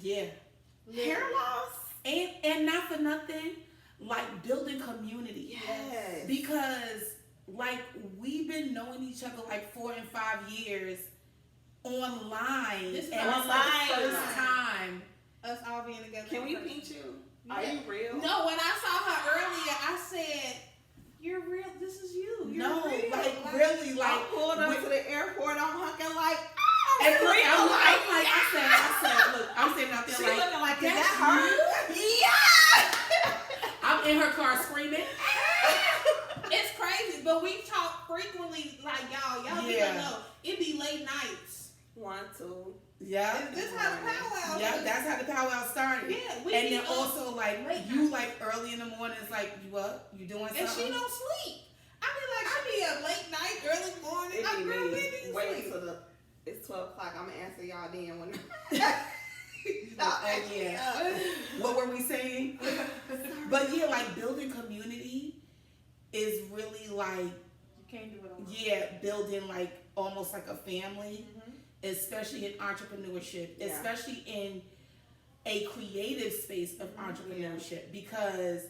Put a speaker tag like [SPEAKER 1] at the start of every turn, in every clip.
[SPEAKER 1] Yeah.
[SPEAKER 2] Hair loss.
[SPEAKER 1] And not for nothing, like building community.
[SPEAKER 2] Yes.
[SPEAKER 1] Because like we've been knowing each other like 4 and 5 years online.
[SPEAKER 3] This is
[SPEAKER 1] and it's
[SPEAKER 2] online.
[SPEAKER 1] like the first time.
[SPEAKER 3] Us all being together.
[SPEAKER 2] Can we
[SPEAKER 3] in person.
[SPEAKER 2] paint you?
[SPEAKER 3] Yeah.
[SPEAKER 2] Are you real?
[SPEAKER 3] No, when I saw her earlier, I said, "You're real. This is you. You're
[SPEAKER 1] No,
[SPEAKER 3] real."
[SPEAKER 1] like really,
[SPEAKER 2] I
[SPEAKER 1] like
[SPEAKER 2] pulled up
[SPEAKER 1] when-
[SPEAKER 2] to the airport. I'm hucking like,
[SPEAKER 1] and
[SPEAKER 2] oh,
[SPEAKER 1] look,
[SPEAKER 2] real.
[SPEAKER 1] I said, look, I'm sitting out there
[SPEAKER 2] She
[SPEAKER 1] like,
[SPEAKER 2] looking like, is
[SPEAKER 1] that's
[SPEAKER 2] that her? Yeah.
[SPEAKER 1] I'm in her car screaming.
[SPEAKER 3] It's crazy, but we talk frequently. Like y'all
[SPEAKER 1] Yeah.
[SPEAKER 3] people know it be late nights.
[SPEAKER 2] 1, 2.
[SPEAKER 1] Yeah.
[SPEAKER 3] Is this how the powwow?
[SPEAKER 1] Yeah,
[SPEAKER 3] is?
[SPEAKER 1] that's how the powwow started.
[SPEAKER 3] Yeah, we
[SPEAKER 1] And
[SPEAKER 3] be
[SPEAKER 1] then
[SPEAKER 3] up
[SPEAKER 1] also like
[SPEAKER 3] late
[SPEAKER 1] you
[SPEAKER 3] night.
[SPEAKER 1] like early in the morning, it's like you up, you doing something.
[SPEAKER 3] And she don't sleep. I be up late night, early morning.
[SPEAKER 2] It
[SPEAKER 3] Like,
[SPEAKER 2] be
[SPEAKER 3] girl,
[SPEAKER 2] me.
[SPEAKER 3] when do you
[SPEAKER 2] Wait
[SPEAKER 3] sleep?
[SPEAKER 2] till it's 12 o'clock. I'm gonna answer y'all then when.
[SPEAKER 1] Yeah. What were we saying? But yeah, like building community is really like,
[SPEAKER 3] You can't do it alone.
[SPEAKER 1] yeah, building like almost like a family, especially in entrepreneurship,
[SPEAKER 2] Yeah.
[SPEAKER 1] especially in a creative space of entrepreneurship, because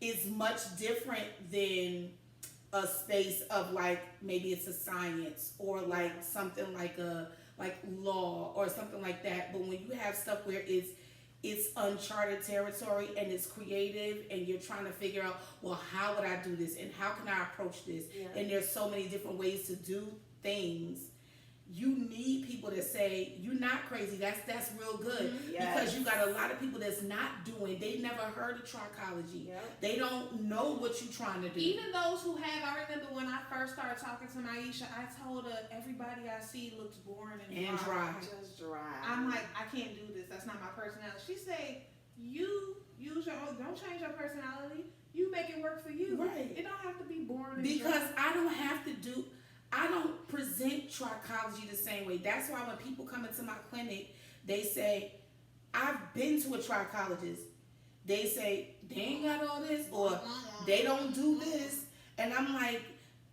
[SPEAKER 1] it's much different than a space of like maybe it's a science or like something like a like law or something like that. But when you have stuff where it's uncharted territory and it's creative and you're trying to figure out, well, how would I do this and how can I approach this?
[SPEAKER 2] Yeah.
[SPEAKER 1] And there's so many different ways to do things. You need people to say, you're not crazy. That's real good.
[SPEAKER 2] Yes.
[SPEAKER 1] Because you got a lot of people that's not doing, they never heard of trichology.
[SPEAKER 2] Yep.
[SPEAKER 1] They don't know what you're trying to do.
[SPEAKER 3] Even those who have, I remember when I first started talking to Maisha, I told her everybody I see looks boring and dry.
[SPEAKER 2] Just dry.
[SPEAKER 3] I'm like, I can't do this. That's not my personality. She said, you use your own. Don't change your personality. You make it work for you.
[SPEAKER 1] Right.
[SPEAKER 3] It don't have to be boring. And
[SPEAKER 1] Because
[SPEAKER 3] dry.
[SPEAKER 1] I don't present trichology the same way. That's why when people come into my clinic, they say, I've been to a trichologist. They say, they ain't got all this, or they don't do this. And I'm like,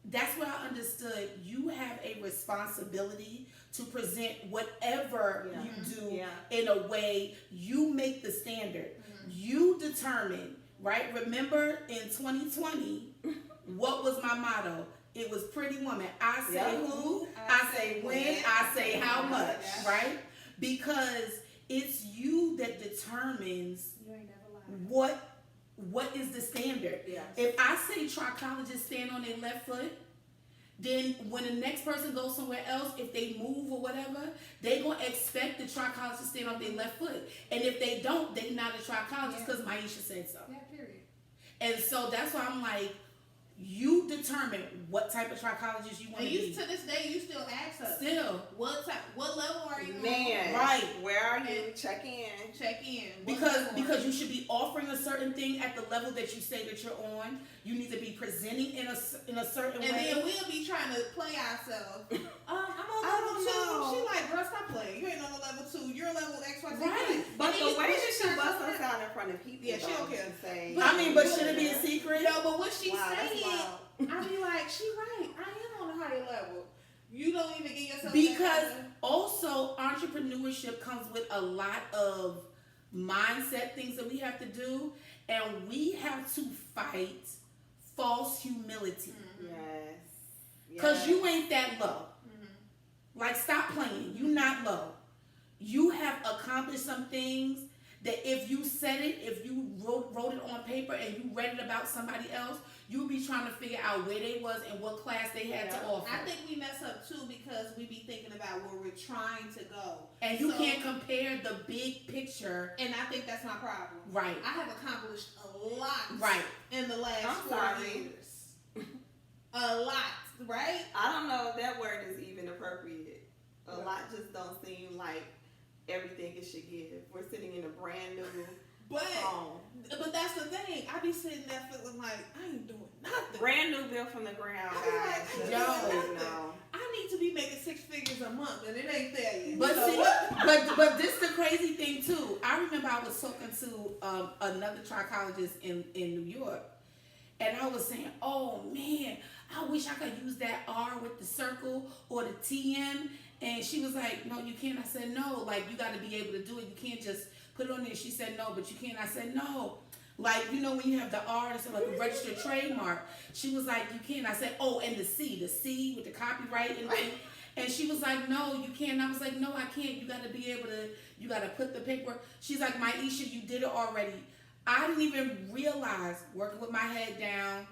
[SPEAKER 1] that's what I understood. You have a responsibility to present whatever you do in a way you make the standard. You determine, right? Remember in 2020, what was my motto? It was Pretty Woman. I say who, I say when, I say how much, right? Because it's you that determines
[SPEAKER 3] You ain't never lied.
[SPEAKER 1] what is the standard.
[SPEAKER 2] Yes.
[SPEAKER 1] If I say trichologists stand on their left foot, then when the next person goes somewhere else, if they move or whatever, they gonna expect the trichologist to stand on their left foot. And if they don't, they not a trichologist because Maisha said so.
[SPEAKER 3] Yeah, period.
[SPEAKER 1] And so that's why I'm like, you determine what type of trichologist you want
[SPEAKER 3] And
[SPEAKER 1] to
[SPEAKER 3] you
[SPEAKER 1] be.
[SPEAKER 3] to this day, you still ask us.
[SPEAKER 1] Still.
[SPEAKER 3] What level are you
[SPEAKER 2] Man,
[SPEAKER 3] on?
[SPEAKER 1] Right.
[SPEAKER 2] Where are you? Check in.
[SPEAKER 3] Check in. What level
[SPEAKER 1] Because you should be offering a certain thing at the level that you say that you're on. You need to be presenting in a certain
[SPEAKER 3] and
[SPEAKER 1] way.
[SPEAKER 3] then we'll be trying to play ourselves. I'm on
[SPEAKER 2] I
[SPEAKER 3] level
[SPEAKER 2] don't
[SPEAKER 3] 2.
[SPEAKER 2] know.
[SPEAKER 3] She like, girl, stop playing. You ain't on level 2. You're level X, Y, Z.
[SPEAKER 1] Right.
[SPEAKER 2] But
[SPEAKER 3] And
[SPEAKER 2] the
[SPEAKER 3] then
[SPEAKER 2] way
[SPEAKER 3] you-
[SPEAKER 2] that she busts us out in front of people,
[SPEAKER 3] Yeah, she don't
[SPEAKER 2] though,
[SPEAKER 3] care.
[SPEAKER 2] to say,
[SPEAKER 1] But should it be a secret?
[SPEAKER 3] No, but what she
[SPEAKER 2] wow, that's
[SPEAKER 3] saying,
[SPEAKER 2] wild.
[SPEAKER 3] I be like, she right. I am on a higher level. You don't even get yourself
[SPEAKER 1] Because
[SPEAKER 3] together.
[SPEAKER 1] also entrepreneurship comes with a lot of mindset things that we have to do, and we have to fight false humility.
[SPEAKER 3] Mm-hmm.
[SPEAKER 2] Yes.
[SPEAKER 1] Because you ain't that low. Like, stop playing. You not low. You have accomplished some things that if you said it, if you wrote it on paper and you read it about somebody else, you'll be trying to figure out where they was and what class they had to offer.
[SPEAKER 3] I think we mess up too because we be thinking about where we're trying to go.
[SPEAKER 1] And you can't compare the big picture.
[SPEAKER 3] And I think that's my problem.
[SPEAKER 1] Right.
[SPEAKER 3] I have accomplished a lot
[SPEAKER 1] Right.
[SPEAKER 3] in the last
[SPEAKER 2] I'm
[SPEAKER 3] 4
[SPEAKER 2] sorry.
[SPEAKER 3] years. A lot, right?
[SPEAKER 2] I don't know if that word is even appropriate. A lot just don't seem like everything it should give. We're sitting in a brand new
[SPEAKER 3] But
[SPEAKER 2] home.
[SPEAKER 3] but that's the thing. I be sitting there feeling like I ain't doing nothing.
[SPEAKER 2] Brand new built from the ground,
[SPEAKER 3] I be
[SPEAKER 2] guys.
[SPEAKER 3] like,
[SPEAKER 2] Just
[SPEAKER 1] yo.
[SPEAKER 2] so you know.
[SPEAKER 3] I need to be making 6 figures a month, and it ain't there yet.
[SPEAKER 1] But
[SPEAKER 3] So
[SPEAKER 1] see,
[SPEAKER 3] what-
[SPEAKER 1] but this the crazy thing too. I remember I was talking to another trichologist in New York, and I was saying, "Oh man, I wish I could use that R with the circle or the TM." And she was like, no, you can't. I said, no, like, you got to be able to do it. You can't just put it on there. She said, no, but you can't. I said, no. Like, you know, when you have the artist or like a registered trademark, she was like, you can't. I said, oh, and the C with the copyright. And she was like, no, you can't. And I was like, no, I can't. You got to be able to, you got to put the paper. She's like, Maisha, you did it already. I didn't even realize, working with my head down,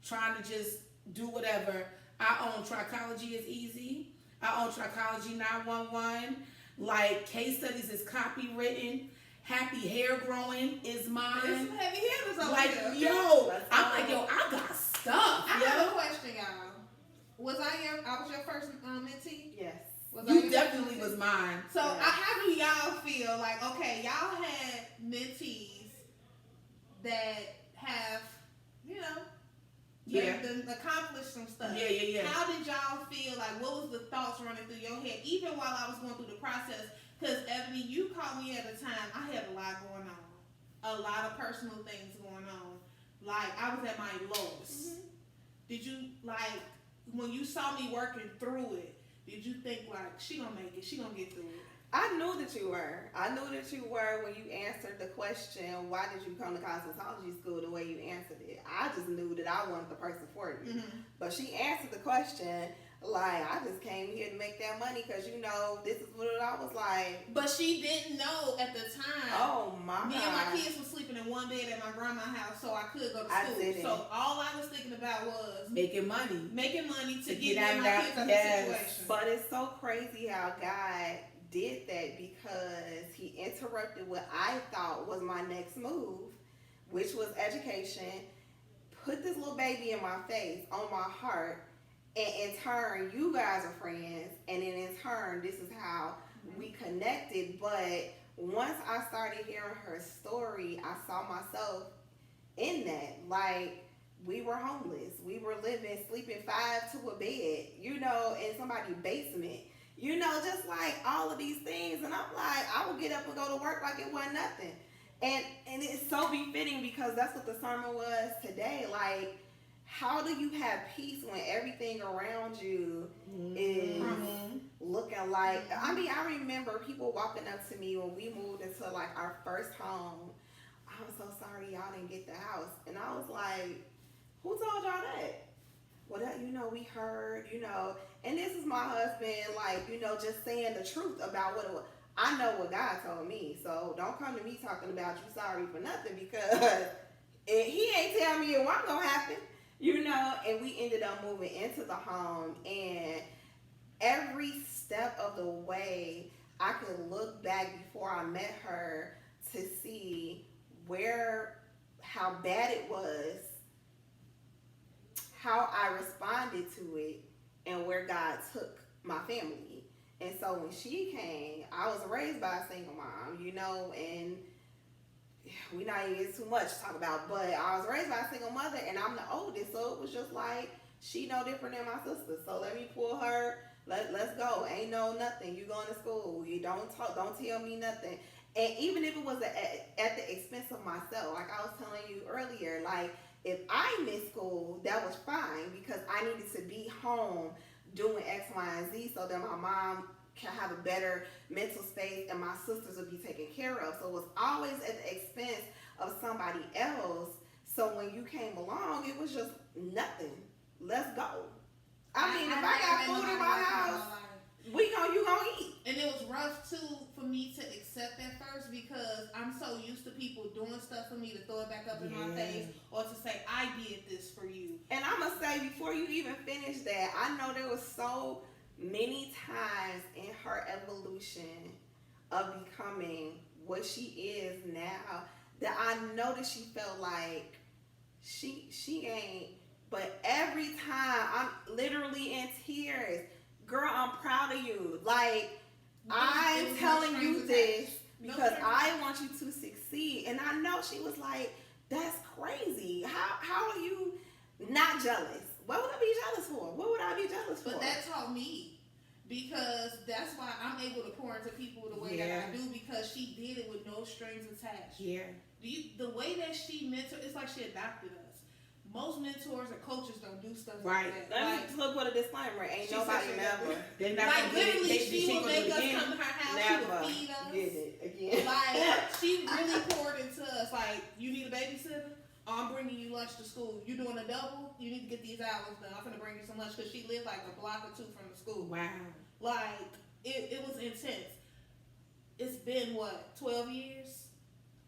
[SPEAKER 1] trying to just do whatever. I own Trichology is easy. I own Trichology 911. Like, case studies is copywritten. Happy hair growing is mine.
[SPEAKER 3] There's some heavy hitters over
[SPEAKER 1] Like,
[SPEAKER 3] there.
[SPEAKER 1] yo, I'm like, yo, I got stuff.
[SPEAKER 3] I
[SPEAKER 1] yo.
[SPEAKER 3] have a question, y'all. Was I was your first mentee?
[SPEAKER 2] Yes.
[SPEAKER 3] Was I
[SPEAKER 1] You
[SPEAKER 3] your
[SPEAKER 1] definitely
[SPEAKER 3] first mentee?
[SPEAKER 1] was mine.
[SPEAKER 3] So,
[SPEAKER 2] Yeah.
[SPEAKER 3] how do y'all feel? Like, okay, y'all had mentees that have, you know,
[SPEAKER 1] Yeah.
[SPEAKER 3] accomplished some stuff.
[SPEAKER 1] Yeah.
[SPEAKER 3] How did y'all feel? Like, what was the thoughts running through your head, even while I was going through the process? Because, Ebony, you called me at a time, I had a lot going on. A lot of personal things going on. Like, I was at my lowest.
[SPEAKER 2] Mm-hmm.
[SPEAKER 3] Did you, like, when you saw me working through it, did you think, like, she gonna make it, she gonna get through it?
[SPEAKER 2] I knew that you were. I knew that you were when you answered the question, why did you come to cosmetology school, the way you answered it. I just knew that I wasn't the person for you.
[SPEAKER 3] Mm-hmm.
[SPEAKER 2] But she answered the question like, I just came here to make that money because, you know, this is what I was like.
[SPEAKER 3] But she didn't know at the time.
[SPEAKER 2] Oh, my
[SPEAKER 3] Me
[SPEAKER 2] God.
[SPEAKER 3] and my kids were sleeping in one bed at my grandma's house, so I could go to
[SPEAKER 2] I
[SPEAKER 3] school.
[SPEAKER 2] didn't.
[SPEAKER 3] So all I was thinking about was
[SPEAKER 1] Making money.
[SPEAKER 3] making money to
[SPEAKER 1] To
[SPEAKER 3] get
[SPEAKER 1] get out of
[SPEAKER 3] my
[SPEAKER 1] that-
[SPEAKER 3] kids out of
[SPEAKER 1] yes.
[SPEAKER 3] the situation.
[SPEAKER 2] But it's so crazy how God did that because he interrupted what I thought was my next move, which was education, put this little baby in my face, on my heart, and in turn, you guys are friends, and then in turn, this is how we connected. But once I started hearing her story, I saw myself in that. Like, we were homeless. We were living, sleeping 5 to a bed, you know, in somebody's basement. You know, just like all of these things. And I'm like, I would get up and go to work like it wasn't nothing. And it's so befitting because that's what the sermon was today. Like, how do you have peace when everything around you is looking like, I mean, I remember people walking up to me when we moved into like our first home. I'm so sorry y'all didn't get the house. And I was like, who told y'all that? Well, that, you know, we heard, you know, and this is my husband, like, you know, just saying the truth about what it was. I know what God told me, so don't come to me talking about you sorry for nothing because he ain't tell me it wasn't gonna happen, you know. And we ended up moving into the home, and every step of the way I could look back before I met her to see how bad it was, how I responded to it, and where God took my family. And so when she came, I was raised by a single mom, you know, and we not even too much to talk about, but I was raised by a single mother, and I'm the oldest, so it was just like, she no different than my sister, so let me pull her, let's go, ain't no nothing, you going to school, you don't tell me nothing. And even if it was at the expense of myself, like I was telling you earlier, like, if I missed school, that was fine because I needed to be home doing X, Y, and Z so that my mom can have a better mental space and my sisters would be taken care of. So it was always at the expense of somebody else. So when you came along, it was just nothing. Let's go. I mean, if I got food in my house, you gonna eat.
[SPEAKER 3] And it was rough too for me to accept at first because I'm so used to people doing stuff for me to throw it back up in my face or to say I did this for you.
[SPEAKER 2] And I'm gonna say before you even finish that, I know there was so many times in her evolution of becoming what she is now that I know that she felt like she ain't. But every time I'm literally in tears. Girl, I'm proud of you. Like, I'm telling you this because I want you to succeed. And I know she was like, that's crazy. How are you not jealous? What would I be jealous for? What would I be jealous for?
[SPEAKER 3] But that taught me because that's why I'm able to pour into people the way that I do because she did it with no strings attached.
[SPEAKER 1] Yeah.
[SPEAKER 3] The way that she mentored, it's like she adopted us. most mentors or coaches don't do stuff
[SPEAKER 1] Right.
[SPEAKER 3] like that.
[SPEAKER 2] Let
[SPEAKER 3] Like,
[SPEAKER 2] me just look with a disclaimer. Ain't
[SPEAKER 3] She
[SPEAKER 2] nobody
[SPEAKER 3] said she
[SPEAKER 2] never.
[SPEAKER 1] They're not
[SPEAKER 3] like
[SPEAKER 1] gonna get it.
[SPEAKER 3] literally,
[SPEAKER 1] She
[SPEAKER 3] she
[SPEAKER 1] ain't
[SPEAKER 3] would
[SPEAKER 1] gonna do
[SPEAKER 3] make
[SPEAKER 1] it
[SPEAKER 3] us
[SPEAKER 1] again.
[SPEAKER 3] come to her house.
[SPEAKER 2] Never
[SPEAKER 3] She would feed us.
[SPEAKER 2] get it again.
[SPEAKER 3] Like, she really poured into us. Like, you need a babysitter? Oh, I'm bringing you lunch to school. You doing a double? You need to get these hours done. I'm gonna bring you some lunch because she lived like a block or two from the school.
[SPEAKER 1] Wow.
[SPEAKER 3] Like, it was intense. It's been, what, 12 years?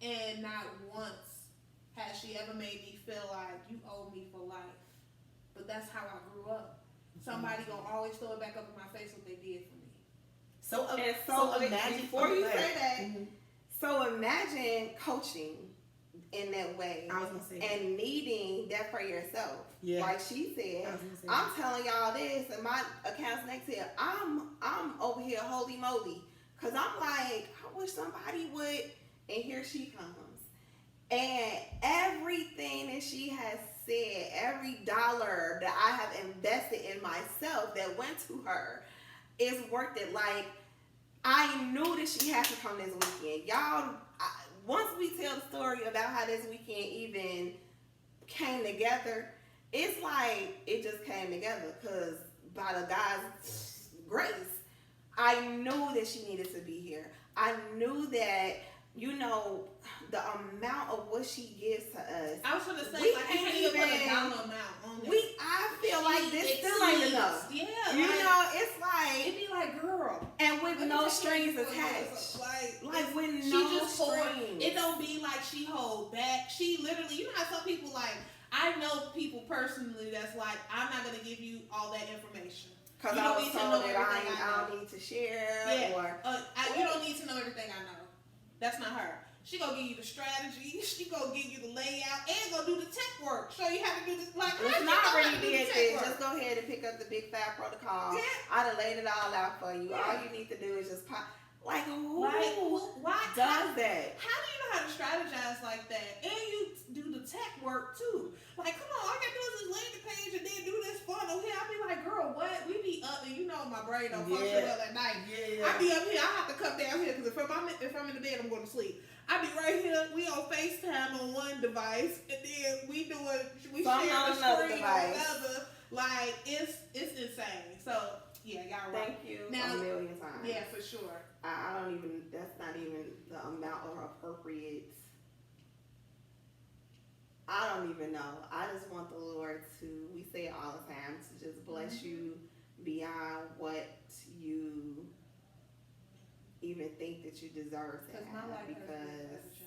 [SPEAKER 3] And not once has she ever made me feel like you owe me for life. But that's how I grew up. Somebody gonna always throw it back up in my face what they did for me.
[SPEAKER 1] So
[SPEAKER 2] imagine before you say that.
[SPEAKER 1] Mm-hmm.
[SPEAKER 2] So imagine coaching in that way
[SPEAKER 1] I was gonna say
[SPEAKER 2] and needing that for yourself.
[SPEAKER 1] Yeah.
[SPEAKER 2] Like she said,
[SPEAKER 1] I was gonna say
[SPEAKER 2] I'm telling y'all this, and my account's next here. I'm over here holy moly, cause I'm like, I wish somebody would. And here she comes, and everything that she has said, every dollar that I have invested in myself that went to her, is worth it. Like, I knew that she had to come this weekend, y'all. Once we tell the story about how this weekend even came together, it's like it just came together because by the God's grace, I knew that she needed to be here. I knew that, you know, the amount of what she gives to us.
[SPEAKER 3] I was gonna say,
[SPEAKER 2] We
[SPEAKER 3] like, you can't even put a dollar amount on it.
[SPEAKER 2] I feel like this still ain't enough.
[SPEAKER 3] Yeah,
[SPEAKER 2] You
[SPEAKER 3] like,
[SPEAKER 2] know, it's like,
[SPEAKER 3] it'd be like, girl,
[SPEAKER 2] and with
[SPEAKER 3] let me
[SPEAKER 2] no
[SPEAKER 3] take
[SPEAKER 2] strings
[SPEAKER 3] you for
[SPEAKER 2] attached.
[SPEAKER 3] Like
[SPEAKER 2] with
[SPEAKER 3] she
[SPEAKER 2] no
[SPEAKER 3] just hold.
[SPEAKER 2] strings.
[SPEAKER 3] It don't be like she hold back. She literally, you know how some people like. I know people personally that's like, I'm not gonna give you all that information.
[SPEAKER 2] Because
[SPEAKER 3] You
[SPEAKER 2] I
[SPEAKER 3] don't
[SPEAKER 2] was
[SPEAKER 3] need to
[SPEAKER 2] told
[SPEAKER 3] know
[SPEAKER 2] that
[SPEAKER 3] everything I
[SPEAKER 2] I
[SPEAKER 3] know.
[SPEAKER 2] don't need to share.
[SPEAKER 3] Yeah.
[SPEAKER 2] Or
[SPEAKER 3] You don't need to know everything I know. That's not her. She gonna give you the strategy. She gonna give you the layout and gonna do the tech work. Show you how to do this. Like,
[SPEAKER 2] it's
[SPEAKER 3] how
[SPEAKER 2] not
[SPEAKER 3] you
[SPEAKER 2] already
[SPEAKER 3] know how to do the
[SPEAKER 2] did
[SPEAKER 3] tech
[SPEAKER 2] this.
[SPEAKER 3] work?
[SPEAKER 2] Just go ahead and pick up the big fat protocol.
[SPEAKER 3] Yeah.
[SPEAKER 2] I done laid it all out for you.
[SPEAKER 3] Yeah.
[SPEAKER 2] All you need to do is just pop. Like, who
[SPEAKER 3] Why
[SPEAKER 2] does that?
[SPEAKER 3] How do you know how to strategize like that? And you do the tech work too. Like, come on, all I gotta do is just landing page and then do this funnel here. I be like, girl, what? We be up and you know my brain don't function well at night.
[SPEAKER 1] Yeah.
[SPEAKER 3] I be up here. I have to come down here because if I'm in the bed, I'm going to sleep. I be right here. We on FaceTime on one device and then we
[SPEAKER 2] Some
[SPEAKER 3] share
[SPEAKER 2] on
[SPEAKER 3] the
[SPEAKER 2] another
[SPEAKER 3] screen
[SPEAKER 2] device.
[SPEAKER 3] on another. Like, it's insane. So yeah, y'all right.
[SPEAKER 2] Thank you
[SPEAKER 3] Now,
[SPEAKER 2] a million times.
[SPEAKER 3] Yeah, for sure.
[SPEAKER 2] I don't even, that's not even the amount or appropriate. I don't even know. I just want the Lord to, we say it all the time, to just bless you beyond what you even think that you deserve to
[SPEAKER 3] My
[SPEAKER 2] have.
[SPEAKER 3] life has
[SPEAKER 2] Because,
[SPEAKER 3] never changed.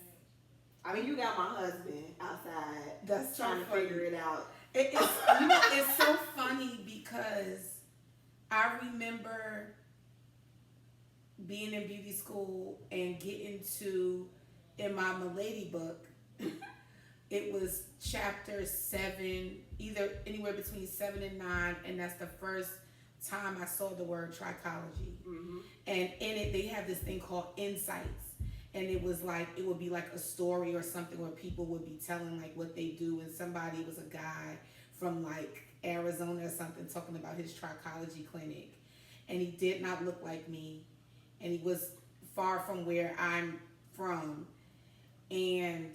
[SPEAKER 2] I mean, you got my husband outside
[SPEAKER 1] That's so
[SPEAKER 2] trying to
[SPEAKER 1] funny.
[SPEAKER 2] figure it out.
[SPEAKER 1] It's so funny because I remember being in beauty school and getting to, in my Milady book, it was chapter 7, either anywhere between 7 and 9, and that's the first time I saw the word trichology.
[SPEAKER 2] Mm-hmm.
[SPEAKER 1] And in it, they have this thing called insights. And it was like, it would be like a story or something where people would be telling like what they do. And somebody was a guy from like Arizona or something talking about his trichology clinic. And he did not look like me. And he was far from where I'm from. And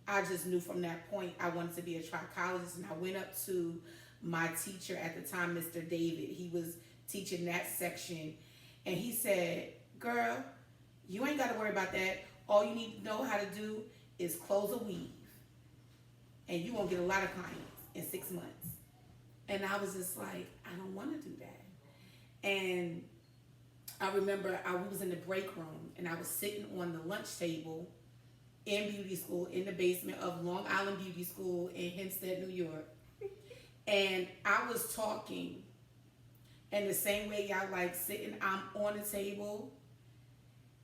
[SPEAKER 1] I just knew from that point I wanted to be a trichologist. And I went up to my teacher at the time, Mr. David. He was teaching that section. And he said, girl, you ain't got to worry about that. All you need to know how to do is close a weave. And you won't get a lot of clients in 6 months. And I was just like, I don't want to do that. And I remember we was in the break room and I was sitting on the lunch table in beauty school in the basement of Long Island Beauty School in Hempstead, New York. And I was talking and the same way y'all like sitting, I'm on the table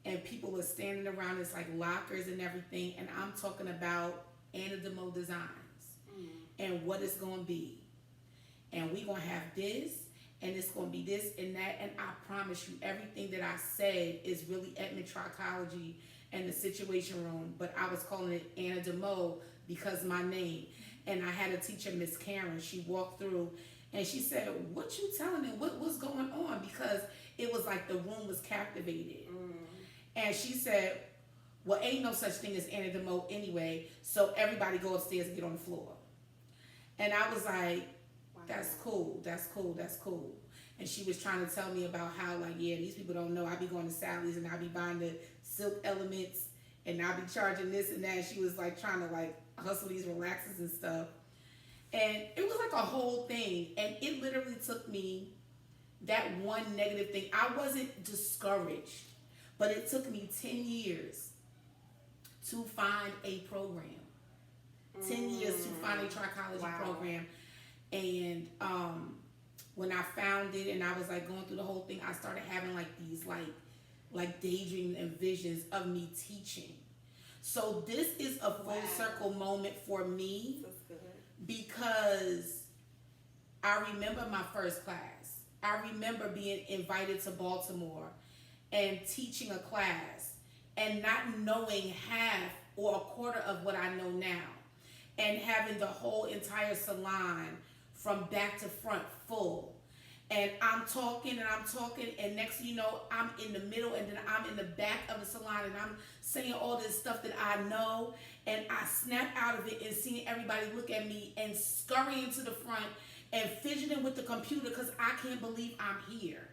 [SPEAKER 1] and people are standing around, it's like lockers and everything, and I'm talking about Anna DeMo Designs and what it's going to be. And we going to have this, and it's going to be this and that, and I promise you, everything that I said is really Edmund Trichology and the Situation Room, but I was calling it Anna DeMo because my name. And I had a teacher, Miss Karen, she walked through, and she said, what you telling them? What's going on? Because it was like the room was captivated. And she said, well, ain't no such thing as Anna DeMo anyway, so everybody go upstairs and get on the floor. And I was like,
[SPEAKER 2] Wow.
[SPEAKER 1] that's cool, that's cool, that's cool. And she was trying to tell me about how, like, yeah, these people don't know. I be going to Sally's and I be buying the silk elements and I be charging this and that. She was like trying to like hustle these relaxers and stuff. And it was like a whole thing. And it literally took me that one negative thing. I wasn't discouraged, but it took me 10 years to find a program. 10 years to find a trichology
[SPEAKER 2] Wow.
[SPEAKER 1] program. And when I found it and I was like going through the whole thing, I started having like these like daydreams and visions of me teaching. So this is a full
[SPEAKER 2] Wow.
[SPEAKER 1] circle moment for me
[SPEAKER 2] That's good.
[SPEAKER 1] because I remember my first class. I remember being invited to Baltimore and teaching a class and not knowing half or a quarter of what I know now, and having the whole entire salon from back to front full. And I'm talking and next thing you know, I'm in the middle and then I'm in the back of the salon and I'm saying all this stuff that I know, and I snap out of it and seeing everybody look at me and scurrying to the front and fidgeting with the computer because I can't believe I'm here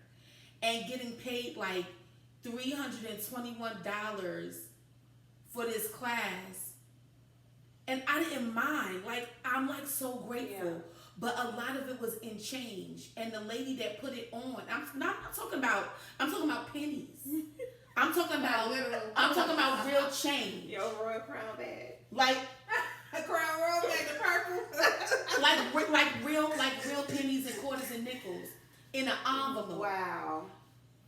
[SPEAKER 1] and getting paid like $321 for this class. And I didn't mind. Like, I'm like so grateful.
[SPEAKER 2] Yeah.
[SPEAKER 1] But a lot of it was in change. And the lady that put it on, I'm talking about pennies. I'm talking about real change.
[SPEAKER 2] Your royal crown bag.
[SPEAKER 1] Like
[SPEAKER 3] A crown roll like the purple.
[SPEAKER 1] like real pennies and quarters and nickels in an envelope.
[SPEAKER 2] Wow.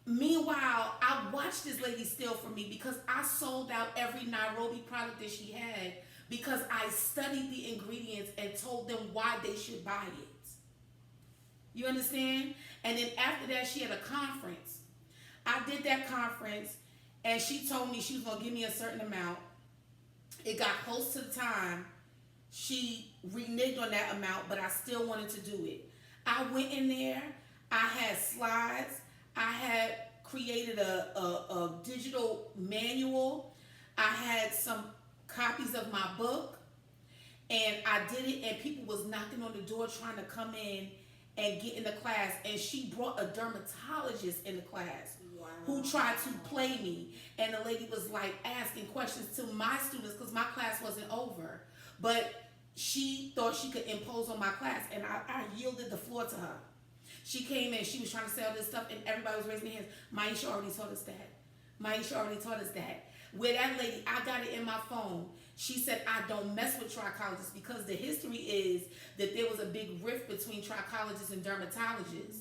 [SPEAKER 1] Meanwhile, I watched this lady steal from me because I sold out every Nairobi product that she had because I studied the ingredients and told them why they should buy it. You understand? And then after that, she had a conference. I did that conference and she told me she was going to give me a certain amount. It got close to the time. She reneged on that amount, but I still wanted to do it. I went in there. I had slides. I had created a digital manual. I had some copies of my book, and I did it, and people was knocking on the door trying to come in and get in the class, and she brought a dermatologist in the class.
[SPEAKER 2] Wow.
[SPEAKER 1] Who tried to play me, and the lady was like asking questions to my students because my class wasn't over, but she thought she could impose on my class, and I yielded the floor to her. She came in, she was trying to say all this stuff, and everybody was raising their hands. Maisha already taught us that. Maisha already taught us that. Where that lady, I got it in my phone. She said, I don't mess with trichologists because the history is that there was a big rift between trichologists and dermatologists.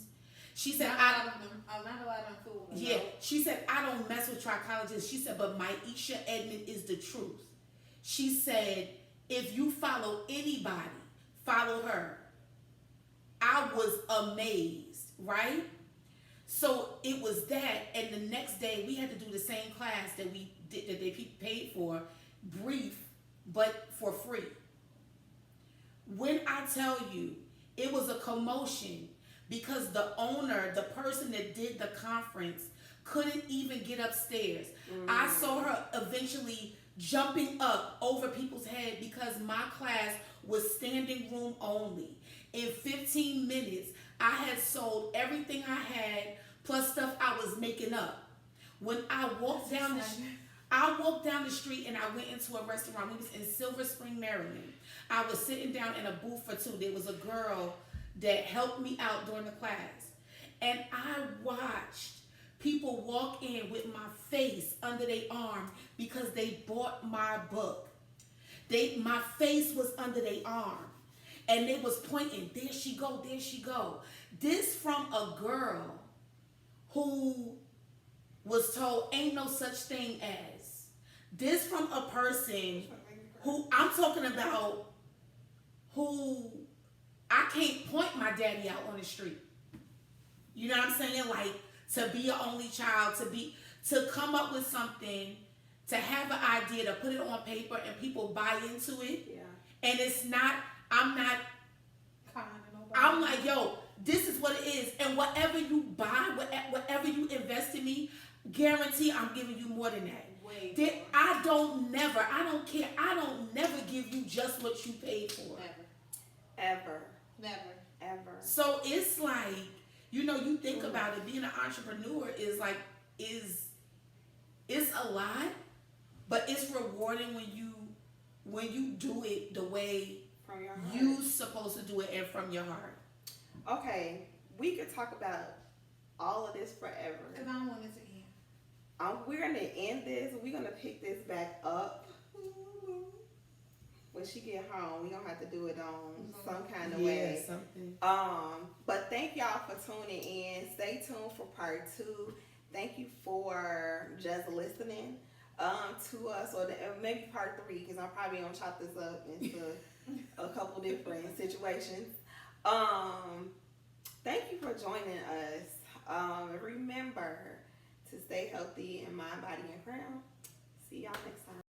[SPEAKER 1] She said,
[SPEAKER 3] Not a lot of them fool.
[SPEAKER 1] yeah, she said, I don't mess with trichologists. She said, but Maisha Edmond is the truth. She said, if you follow anybody, follow her. I was amazed, right? So it was that, and the next day we had to do the same class that we did, that they paid for, brief, but for free. When I tell you, it was a commotion because the owner, the person that did the conference, couldn't even get upstairs. I saw her eventually jumping up over people's head because my class was standing room only. In 15 minutes, I had sold everything I had plus stuff I was making up. When I walked down the street and I went into a restaurant. We was in Silver Spring, Maryland. I was sitting down in a booth for two. There was a girl that helped me out during the class. And I watched people walk in with my face under their arm because they bought my book. My face was under their arm. And they was pointing, there she go, there she go. This from a girl who was told ain't no such thing as. This from a person who I'm talking about, who I can't point my daddy out on the street. You know what I'm saying? Like, to be an only child, to come up with something, to have an idea, to put it on paper and people buy into it.
[SPEAKER 2] Yeah.
[SPEAKER 1] And it's not, I'm like, yo, this is what it is. And whatever you buy, whatever you invest in me, guarantee I'm giving you more than that. I don't care. I don't never give you just what you paid for.
[SPEAKER 3] Never.
[SPEAKER 2] Ever.
[SPEAKER 3] Never.
[SPEAKER 2] Ever.
[SPEAKER 1] So it's like, you think about it, being an entrepreneur is like, it's a lot, but it's rewarding when you do it the way
[SPEAKER 2] From your heart.
[SPEAKER 1] you supposed to do it and from your heart.
[SPEAKER 2] Okay, we could talk about all of this forever.
[SPEAKER 3] Because I don't want it to end.
[SPEAKER 2] We're gonna end this. We're gonna pick this back up when she get home. We're gonna have to do it on some kind of way.
[SPEAKER 1] Something.
[SPEAKER 2] But thank y'all for tuning in. Stay tuned for part 2. Thank you for just listening to us, or maybe part 3, because I'm probably gonna chop this up into a couple different situations. Thank you for joining us. Remember to stay healthy in mind, body, and crown. See y'all next time.